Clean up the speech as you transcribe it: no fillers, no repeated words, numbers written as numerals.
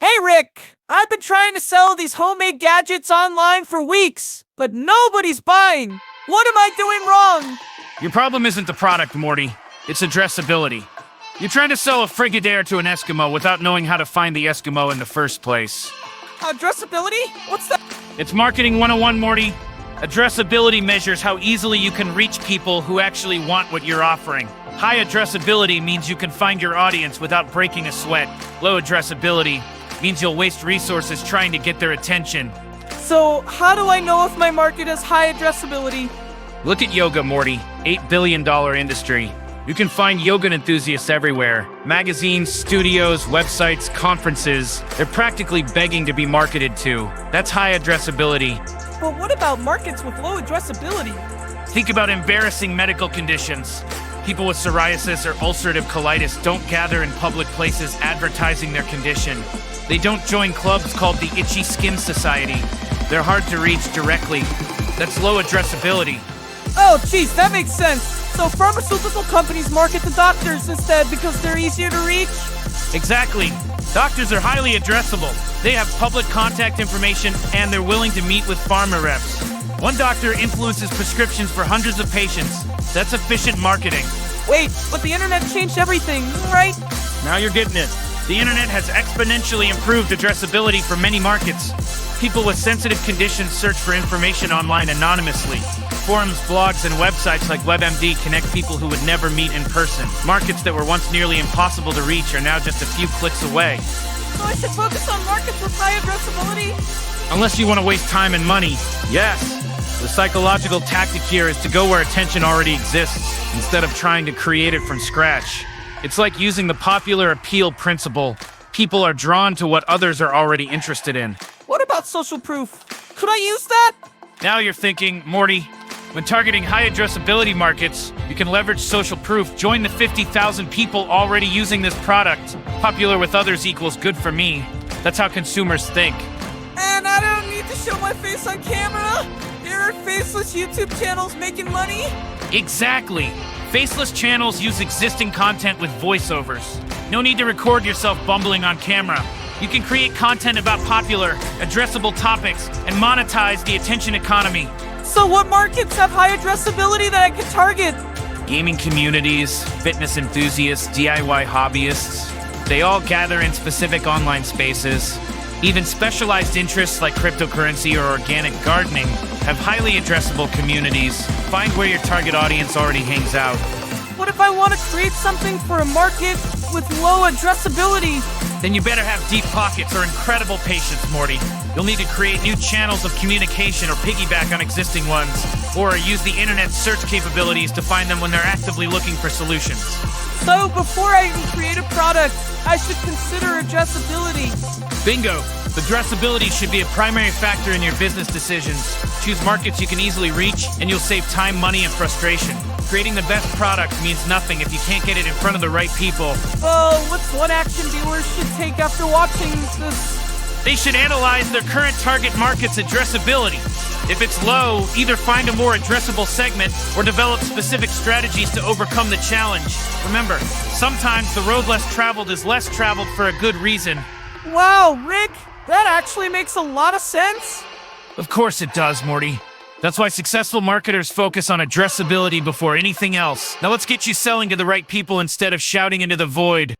Hey Rick, I've been trying to sell these homemade gadgets online for weeks, but nobody's buying. What am I doing wrong? Your problem isn't the product, Morty. It's addressability. You're trying to sell a Frigadaire to an Eskimo without knowing how to find the Eskimo in the first place. Addressability? What's that? It's Marketing 101, Morty. Addressability measures how easily you can reach people who actually want what you're offering. High addressability means you can find your audience without breaking a sweat. Low addressability means you'll waste resources trying to get their attention. So, how do I know if my market has high addressability? Look at yoga, Morty. $8 billion industry. You can find yoga enthusiasts everywhere. Magazines, studios, websites, conferences. They're practically begging to be marketed to. That's high addressability. But what about markets with low addressability? Think about embarrassing medical conditions. People with psoriasis or ulcerative colitis don't gather in public places advertising their condition. They don't join clubs called the Itchy Skin Society. They're hard to reach directly. That's low addressability. Oh, geez, that makes sense. So pharmaceutical companies market to doctors instead because they're easier to reach? Exactly. Doctors are highly addressable. They have public contact information and they're willing to meet with pharma reps. One doctor influences prescriptions for hundreds of patients. That's efficient marketing. Wait, but the internet changed everything, right? Now you're getting it. The internet has exponentially improved addressability for many markets. People with sensitive conditions search for information online anonymously. Forums, blogs, and websites like WebMD connect people who would never meet in person. Markets that were once nearly impossible to reach are now just a few clicks away. So I should focus on markets with high addressability? Unless you want to waste time and money, yes. The psychological tactic here is to go where attention already exists, instead of trying to create it from scratch. It's like using the popular appeal principle. People are drawn to what others are already interested in. What about social proof? Could I use that? Now you're thinking, Morty. When targeting high addressability markets, you can leverage social proof. Join the 50,000 people already using this product. Popular with others equals good for me. That's how consumers think. And I don't need to show my face on camera? There are faceless YouTube channels making money? Exactly. Faceless channels use existing content with voiceovers. No need to record yourself bumbling on camera. You can create content about popular, addressable topics and monetize the attention economy. So what markets have high addressability that I can target? Gaming communities, fitness enthusiasts, DIY hobbyists. They all gather in specific online spaces. Even specialized interests like cryptocurrency or organic gardening have highly addressable communities. Find where your target audience already hangs out. What if I want to create something for a market with low addressability? Then you better have deep pockets or incredible patience, Morty. You'll need to create new channels of communication or piggyback on existing ones, or use the internet's search capabilities to find them when they're actively looking for solutions. So before I even create a product, I should consider addressability. Bingo! Addressability should be a primary factor in your business decisions. Choose markets you can easily reach, and you'll save time, money, and frustration. Creating the best product means nothing if you can't get it in front of the right people. Well, what's one action viewers should take after watching this? They should analyze their current target market's addressability. If it's low, either find a more addressable segment or develop specific strategies to overcome the challenge. Remember, sometimes the road less traveled is less traveled for a good reason. Wow, Rick, that actually makes a lot of sense. Of course it does, Morty. That's why successful marketers focus on addressability before anything else. Now let's get you selling to the right people instead of shouting into the void.